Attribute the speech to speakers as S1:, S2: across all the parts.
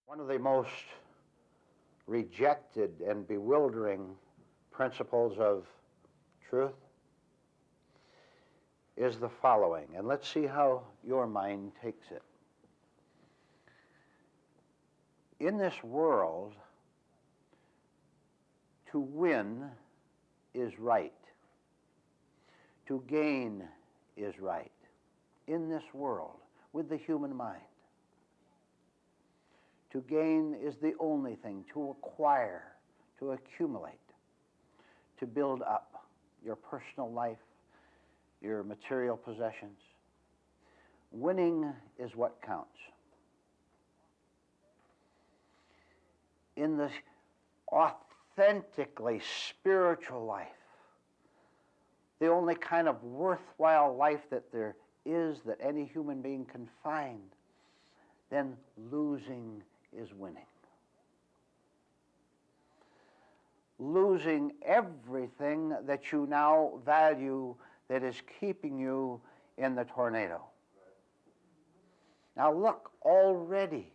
S1: One of the most rejected and bewildering principles of truth is the following, and let's see how your mind takes it. In this world, to win is right. To gain is right. In this world, with the human mind. To gain is the only thing, to acquire, to accumulate, to build up your personal life, your material possessions. Winning is what counts. In the authentically spiritual life, the only kind of worthwhile life that there is that any human being can find, then losing is winning. Losing everything that you now value that is keeping you in the tornado. Now look, already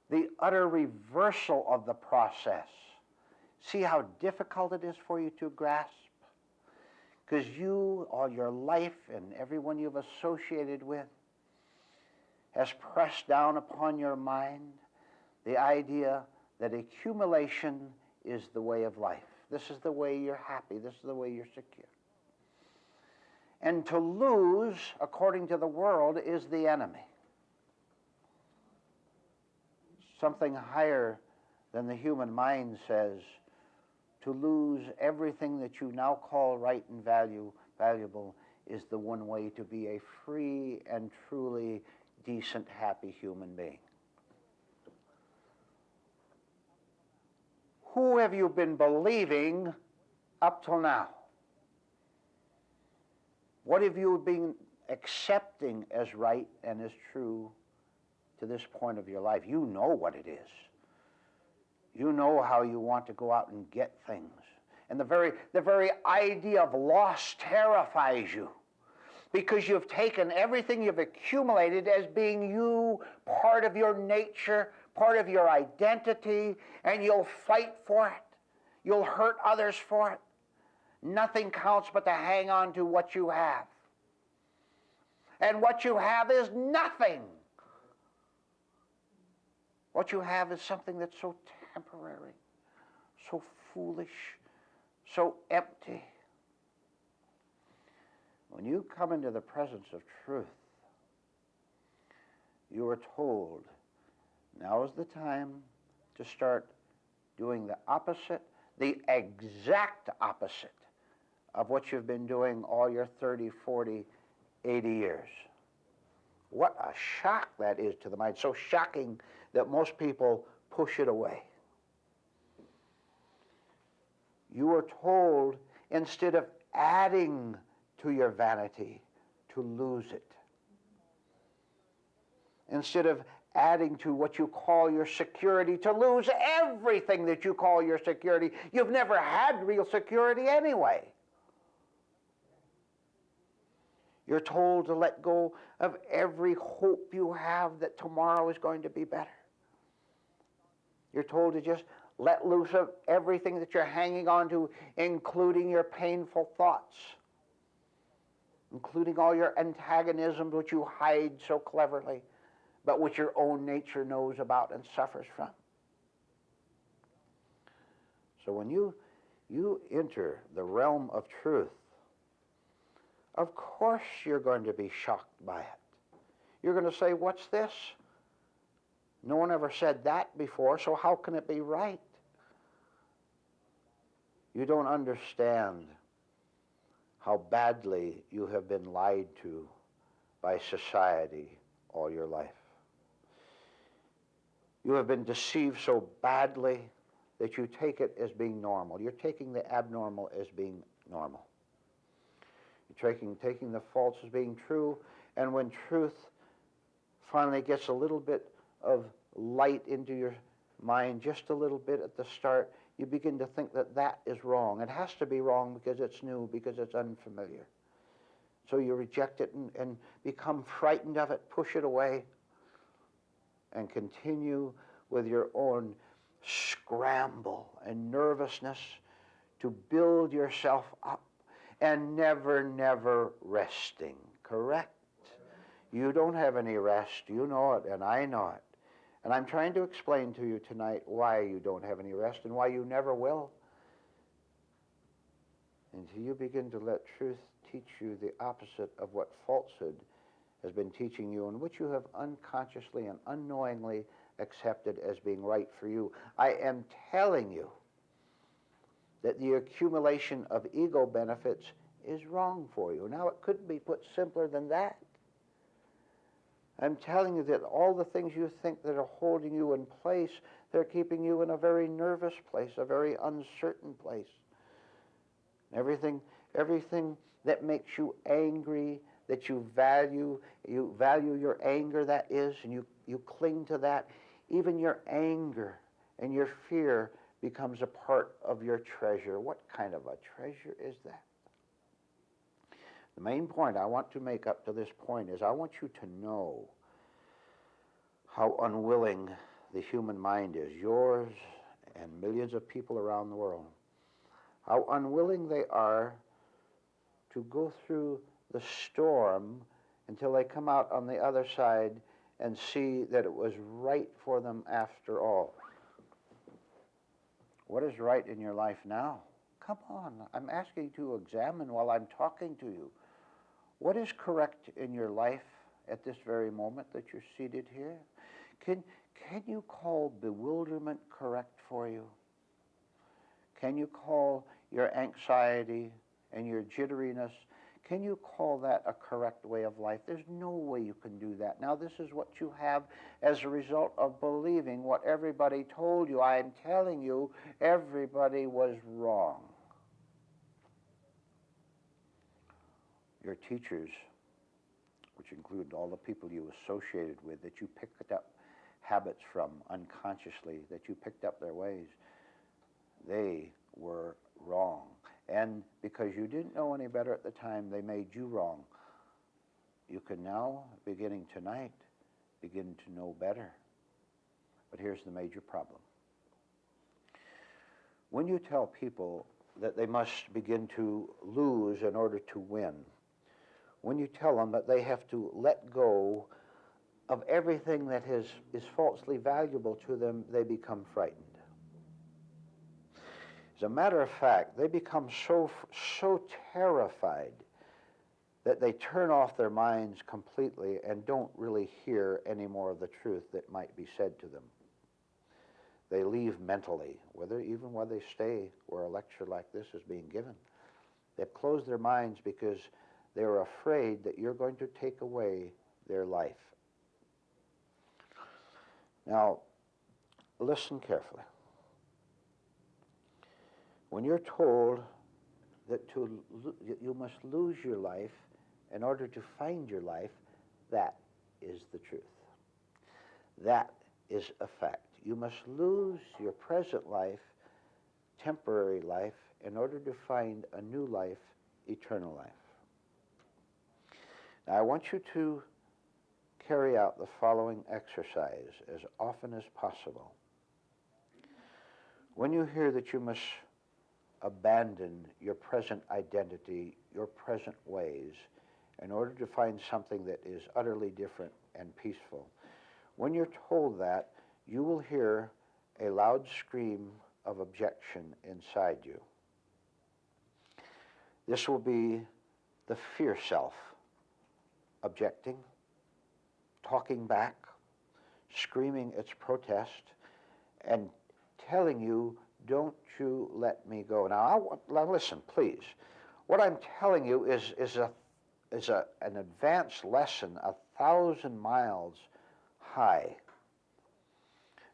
S1: the utter reversal of the process. See how difficult it is for you to grasp? Because you, all your life, and everyone you've associated with, has pressed down upon your mind the idea that accumulation is the way of life. This is the way you're happy. This is the way you're secure. And to lose, according to the world, is the enemy. Something higher than the human mind says to lose everything that you now call right and valuable is the one way to be a free and truly decent, happy human being. Who have you been believing up till now? What have you been accepting as right and as true to this point of your life? You know what it is. You know how you want to go out and get things. And the very idea of loss terrifies you, because you've taken everything you've accumulated as being you, part of your nature, part of your identity, and you'll fight for it. You'll hurt others for it. Nothing counts but to hang on to what you have. And what you have is nothing. What you have is something that's so temporary, so foolish, so empty. When you come into the presence of truth, you are told, now is the time to start doing the opposite, the exact opposite of what you've been doing all your 30, 40, 80 years. What a shock that is to the mind. So shocking that most people push it away. You are told, instead of adding to your vanity, to lose it. Instead of adding to what you call your security, to lose everything that you call your security. You've never had real security anyway. You're told to let go of every hope you have that tomorrow is going to be better. You're told to just let loose of everything that you're hanging on to, including your painful thoughts, including all your antagonisms which you hide so cleverly, but which your own nature knows about and suffers from. So when you enter the realm of truth, of course you're going to be shocked by it. You're going to say, what's this? No one ever said that before, so how can it be right? You don't understand how badly you have been lied to by society all your life. You have been deceived so badly that you take it as being normal. You're taking the abnormal as being normal. You're taking the false as being true, and when truth finally gets a little bit of light into your mind, just a little bit at the start, you begin to think that that is wrong. It has to be wrong because it's new, because it's unfamiliar. So you reject it and become frightened of it, push it away, and continue with your own scramble and nervousness to build yourself up and never resting, correct? You don't have any rest. You know it, and I know it. And I'm trying to explain to you tonight why you don't have any rest and why you never will. Until you begin to let truth teach you the opposite of what falsehood has been teaching you, and which you have unconsciously and unknowingly accepted as being right for you. I am telling you that the accumulation of ego benefits is wrong for you. Now, it couldn't be put simpler than that. I'm telling you that all the things you think that are holding you in place, they're keeping you in a very nervous place, a very uncertain place. Everything that makes you angry, that you value your anger, that is, and you cling to that. Even your anger and your fear becomes a part of your treasure. What kind of a treasure is that? The main point I want to make up to this point is I want you to know how unwilling the human mind is, yours and millions of people around the world, how unwilling they are to go through the storm until they come out on the other side and see that it was right for them after all. What is right in your life now? Come on, I'm asking you to examine while I'm talking to you. What is correct in your life at this very moment that you're seated here? Can you call bewilderment correct for you? Can you call your anxiety and your jitteriness, can you call that a correct way of life? There's no way you can do that. Now, this is what you have as a result of believing what everybody told you. I'm telling you, everybody was wrong. Your teachers, which include all the people you associated with, that you picked up habits from unconsciously, that you picked up their ways, they were wrong. And because you didn't know any better at the time, they made you wrong. You can now, beginning tonight, begin to know better. But here's the major problem. When you tell people that they must begin to lose in order to win, when you tell them that they have to let go of everything that is falsely valuable to them, they become frightened. As a matter of fact, they become so terrified that they turn off their minds completely and don't really hear any more of the truth that might be said to them. They leave mentally, even while they stay where a lecture like this is being given. They've closed their minds because they're afraid that you're going to take away their life. Now, listen carefully. When you're told that you must lose your life in order to find your life, that is the truth. That is a fact. You must lose your present life, temporary life, in order to find a new life, eternal life. Now, I want you to carry out the following exercise as often as possible. When you hear that you must abandon your present identity, your present ways, in order to find something that is utterly different and peaceful, when you're told that, you will hear a loud scream of objection inside you. This will be the fear self objecting, talking back, screaming its protest, and telling you, don't you let me go. Now listen, please. What I'm telling you is an advanced lesson 1,000 miles high.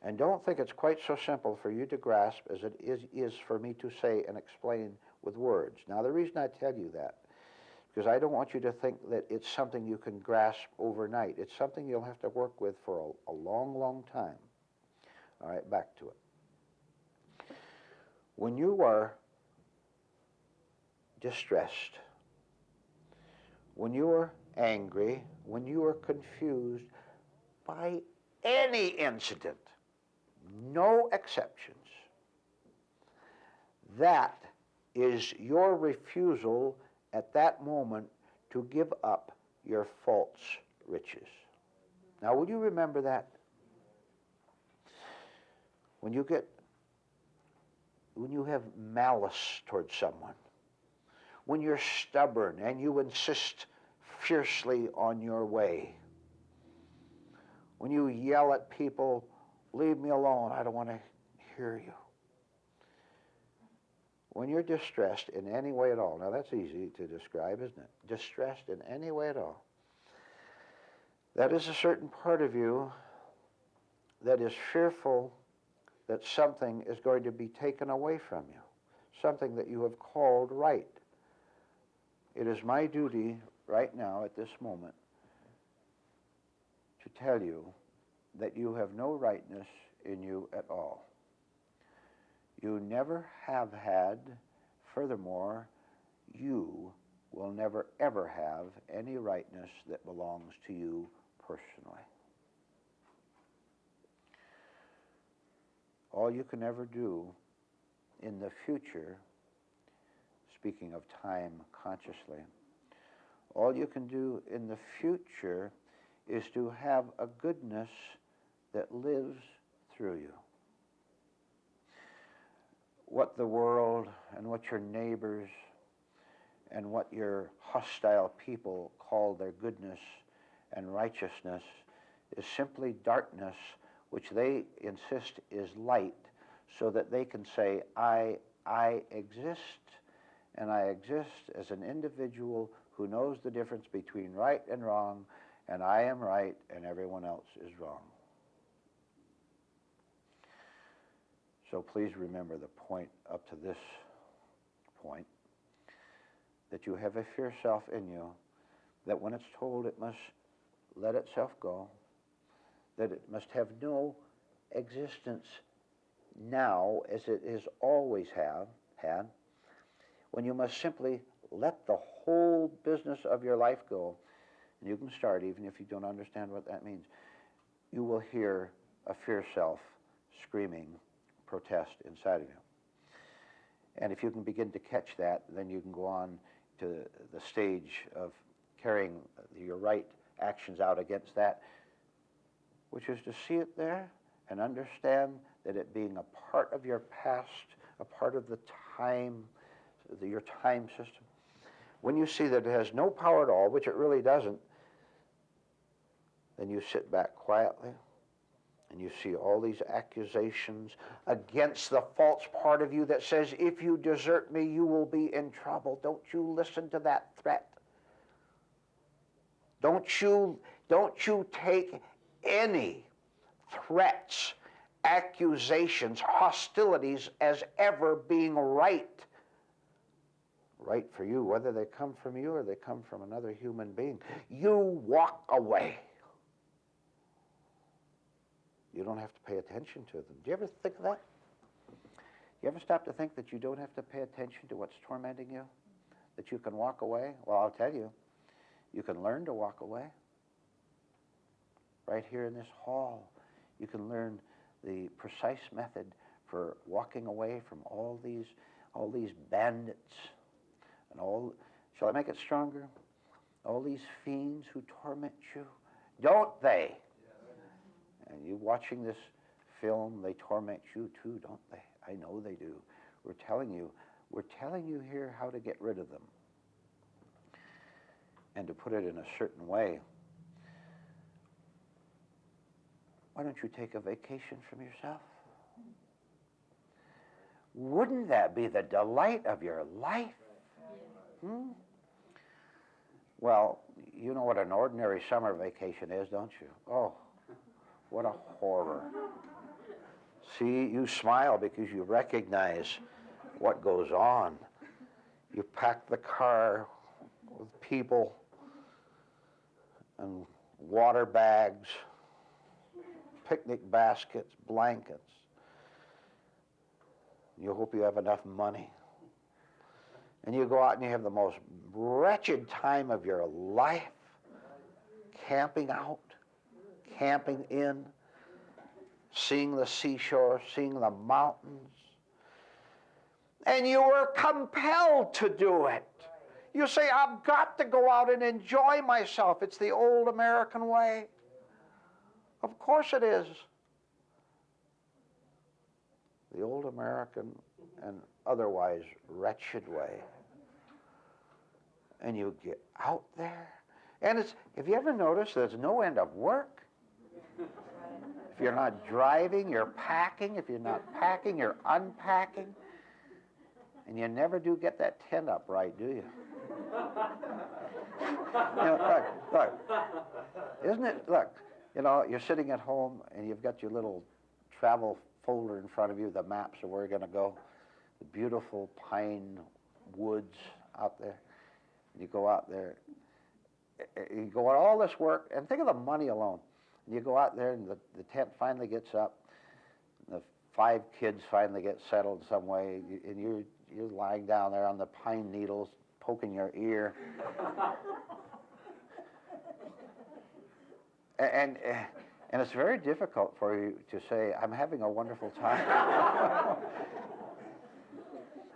S1: And don't think it's quite so simple for you to grasp as it is for me to say and explain with words. Now, the reason I tell you that, because I don't want you to think that it's something you can grasp overnight. It's something you'll have to work with for a long, long time. All right, back to it. When you are distressed, when you are angry, when you are confused by any incident, no exceptions. That is your refusal at that moment to give up your false riches. Now, will you remember that? When you have malice towards someone, when you're stubborn and you insist fiercely on your way, when you yell at people, leave me alone, I don't want to hear you. When you're distressed in any way at all, now that's easy to describe, isn't it? Distressed in any way at all. That is a certain part of you that is fearful that something is going to be taken away from you, something that you have called right. It is my duty right now at this moment to tell you that you have no rightness in you at all. You never have had, furthermore, you will never ever have any rightness that belongs to you personally. All you can ever do in the future, speaking of time consciously, all you can do in the future is to have a goodness that lives through you. What the world and what your neighbors and what your hostile people call their goodness and righteousness is simply darkness, which they insist is light, so that they can say, I exist, and I exist as an individual who knows the difference between right and wrong, and I am right and everyone else is wrong. So please remember the point up to this point, that you have a fierce self in you, that when it's told it must let itself go, that it must have no existence now as it has always had, when you must simply let the whole business of your life go, and you can start even if you don't understand what that means, you will hear a fierce self screaming protest inside of you. And if you can begin to catch that, then you can go on to the stage of carrying your right actions out against that, which is to see it there and understand that it being a part of your past, a part of the time, your time system. When you see that it has no power at all, which it really doesn't, then you sit back quietly and you see all these accusations against the false part of you that says, if you desert me, you will be in trouble. Don't you listen to that threat. Don't you take any threats, accusations, hostilities as ever being right. Right for you, whether they come from you or they come from another human being. You walk away. You don't have to pay attention to them. Do you ever think of that? You ever stop to think that you don't have to pay attention to what's tormenting you? That you can walk away? Well, I'll tell you, you can learn to walk away. Right here in this hall, you can learn the precise method for walking away from all these bandits and all, shall I make it stronger? All these fiends who torment you. Don't they? And you watching this film, they torment you too, don't they? I know they do. We're telling you here how to get rid of them. And to put it in a certain way. Why don't you take a vacation from yourself? Wouldn't that be the delight of your life? Well, you know what an ordinary summer vacation is, don't you? Oh, what a horror. See, you smile because you recognize what goes on. You pack the car with people and water bags, picnic baskets, blankets. You hope you have enough money. And you go out and you have the most wretched time of your life, camping out, camping in. seeing the seashore, seeing the mountains. And you were compelled to do it. You say, I've got to go out and enjoy myself. It's the old American way. Of course it is. The old American and otherwise wretched way. And you get out there. And have you ever noticed there's no end of work? If you're not driving, you're packing. If you're not packing, you're unpacking. And you never do get that tent up right, do you? Look. Isn't it, look, you're sitting at home and you've got your little travel folder in front of you, the maps of where you're going to go, the beautiful pine woods out there. You go out there, you go on all this work, and think of the money alone. You go out there and the tent finally gets up, the 5 kids finally get settled some way, and you're lying down there on the pine needles, poking your ear. And it's very difficult for you to say, I'm having a wonderful time.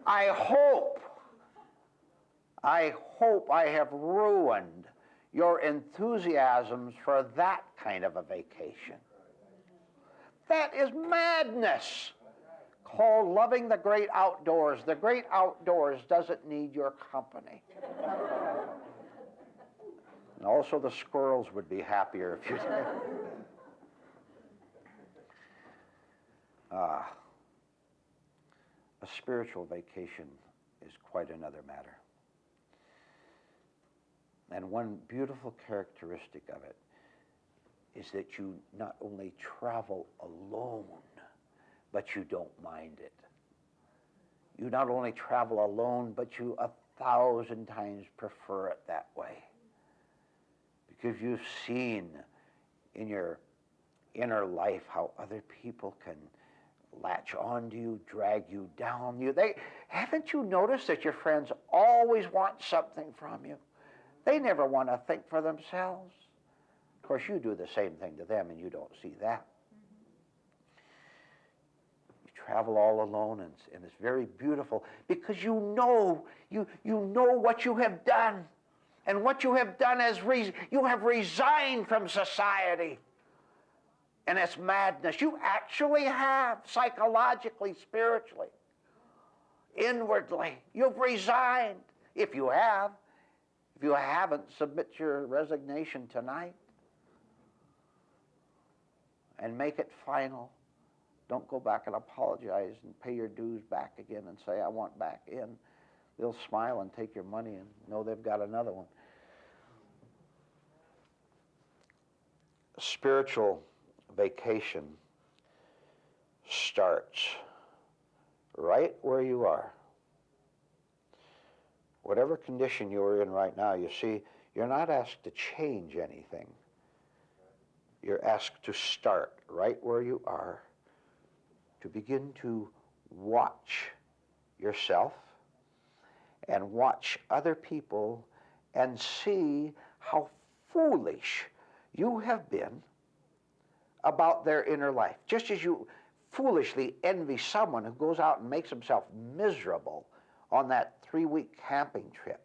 S1: I hope I have ruined your enthusiasms for that kind of a vacation. That is madness, called loving the great outdoors. The great outdoors doesn't need your company. And also the squirrels would be happier if you did. A spiritual vacation is quite another matter. And one beautiful characteristic of it is that you not only travel alone, but you don't mind it. You not only travel alone, but you 1,000 times prefer it that way. Because you've seen in your inner life how other people can latch onto you, drag you down. Haven't you noticed that your friends always want something from you? They never want to think for themselves. Of course, you do the same thing to them, and you don't see that. You travel all alone, and it's very beautiful because you know what you have done. And what you have done is you have resigned from society and its madness. You actually have, psychologically, spiritually, inwardly. You've resigned, if you have. If you haven't, submit your resignation tonight and make it final. Don't go back and apologize and pay your dues back again and say, I want back in. They'll smile and take your money and know they've got another one. Spiritual vacation starts right where you are. Whatever condition you're in right now, you see, you're not asked to change anything. You're asked to start right where you are, to begin to watch yourself and watch other people and see how foolish you have been about their inner life. Just as you foolishly envy someone who goes out and makes himself miserable on that 3-week camping trip,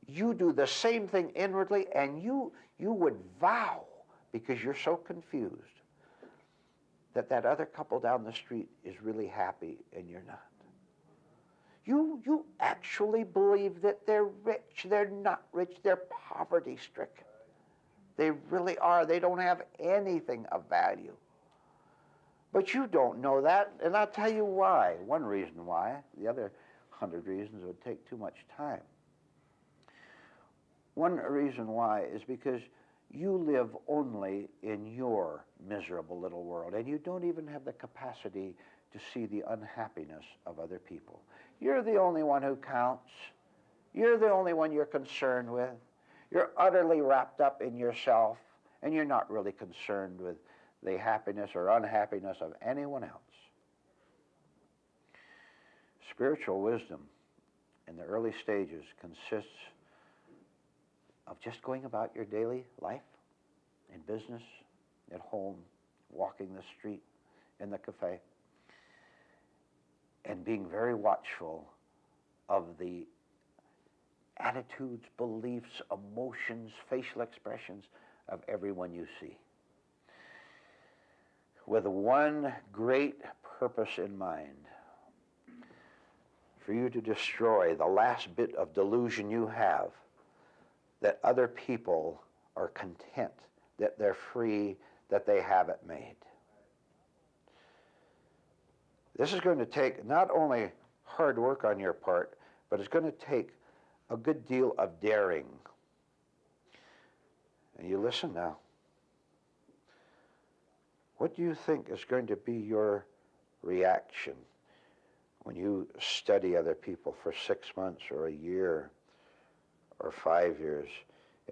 S1: you do the same thing inwardly, and you would vow, because you're so confused, that other couple down the street is really happy and you're not. You actually believe that they're rich. They're not rich. They're poverty-stricken. They really are. They don't have anything of value. But you don't know that, and I'll tell you why. One reason why. The other 100 reasons would take too much time. One reason why is because you live only in your miserable little world, and you don't even have the capacity to see the unhappiness of other people. You're the only one who counts. You're the only one you're concerned with. You're utterly wrapped up in yourself, and you're not really concerned with the happiness or unhappiness of anyone else. Spiritual wisdom in the early stages consists of just going about your daily life, in business, at home, walking the street in the cafe, and being very watchful of the attitudes, beliefs, emotions, facial expressions of everyone you see, with one great purpose in mind: for you to destroy the last bit of delusion you have that other people are content, that they're free, that they have it made. This is going to take not only hard work on your part, but it's going to take a good deal of daring. And you listen now. What do you think is going to be your reaction when you study other people for 6 months or a year or 5 years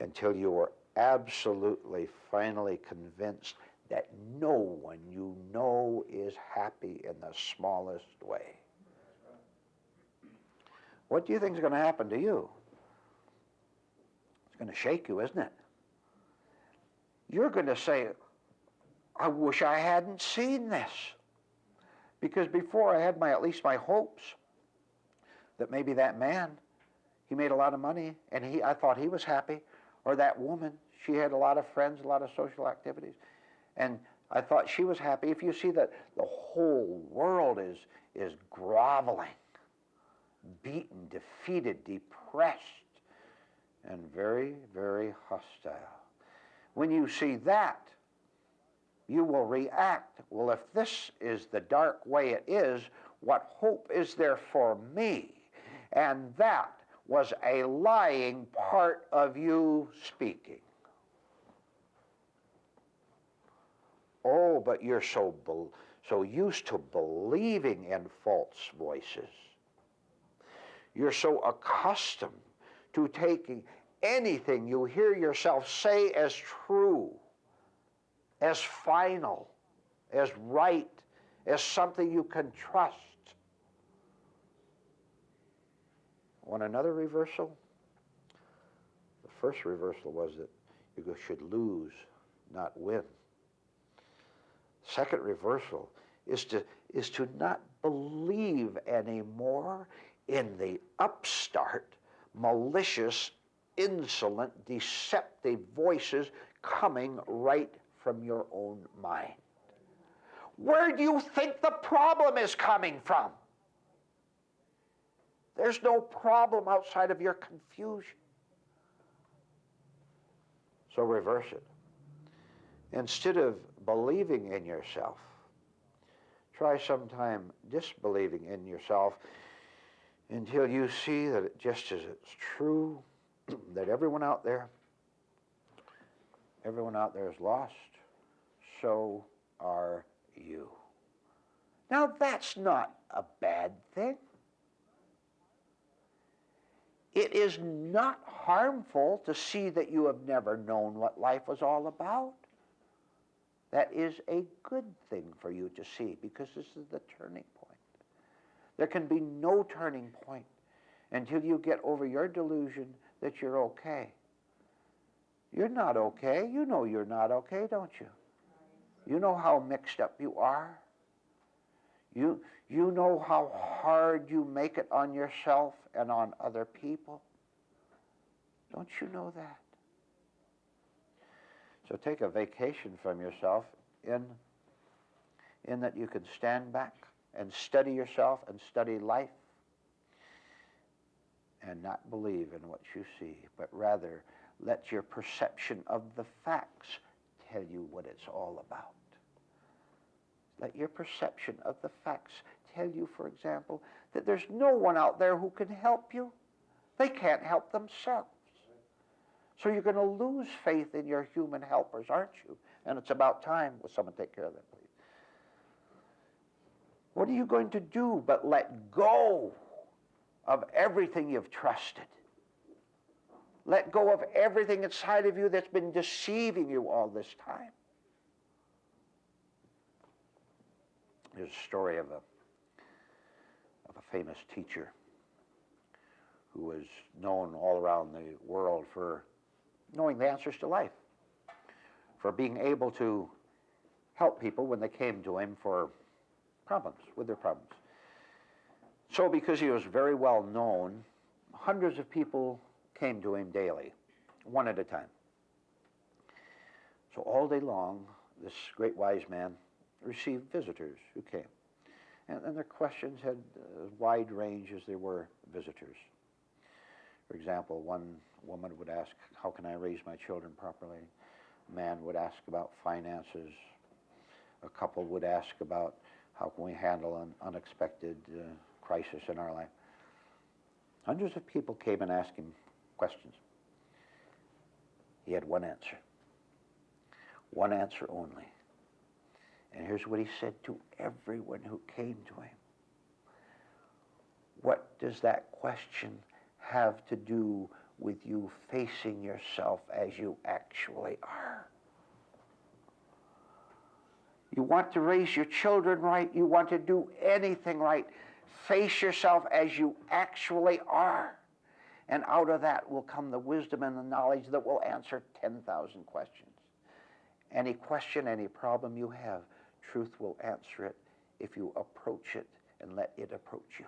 S1: until you are absolutely finally convinced that no one you know is happy in the smallest way? What do you think is going to happen to you? It's going to shake you, isn't it? You're going to say, I wish I hadn't seen this. Because before I had at least my hopes that maybe that man, he made a lot of money and I thought he was happy, or that woman, she had a lot of friends, a lot of social activities, and I thought she was happy. If you see that the whole world is groveling, beaten, defeated, depressed, and very, very hostile. When you see that, you will react, well, if this is the dark way it is, what hope is there for me? And that was a lying part of you speaking. Oh, but you're so used to believing in false voices. You're so accustomed to taking anything you hear yourself say as true, as final, as right, as something you can trust. Want another reversal? The first reversal was that you should lose, not win. Second reversal is to not believe anymore in the upstart, malicious, insolent, deceptive voices coming right from your own mind. Where do you think the problem is coming from? There's no problem outside of your confusion. So reverse it. Instead of believing in yourself, try sometime disbelieving in yourself until you see that just as it's true that everyone out there is lost, so are you. Now that's not a bad thing. It is not harmful to see that you have never known what life was all about. That is a good thing for you to see, because this is the turning point. There can be no turning point until you get over your delusion that you're okay. You're not okay. You know you're not okay, don't you? You know how mixed up you are. You know how hard you make it on yourself and on other people. Don't you know that? So take a vacation from yourself in that you can stand back and study yourself and study life and not believe in what you see, but rather let your perception of the facts tell you what it's all about. Let your perception of the facts tell you, for example, that there's no one out there who can help you. They can't help themselves. So you're going to lose faith in your human helpers, aren't you? And it's about time. Will someone take care of that, please? What are you going to do but let go of everything you've trusted? Let go of everything inside of you that's been deceiving you all this time. There's a story of a famous teacher who was known all around the world for knowing the answers to life, for being able to help people when they came to him for problems, with their problems. So because he was very well known, hundreds of people came to him daily, one at a time. So all day long, this great wise man received visitors who came. And their questions had as wide range as there were visitors. For example, one woman would ask, how can I raise my children properly? A man would ask about finances. A couple would ask about how can we handle an unexpected crisis in our life. Hundreds of people came and asked him questions. He had one answer only. And here's what he said to everyone who came to him. What does that question have to do with you facing yourself as you actually are? You want to raise your children right, you want to do anything right, face yourself as you actually are. And out of that will come the wisdom and the knowledge that will answer 10,000 questions. Any question, any problem you have, truth will answer it if you approach it and let it approach you.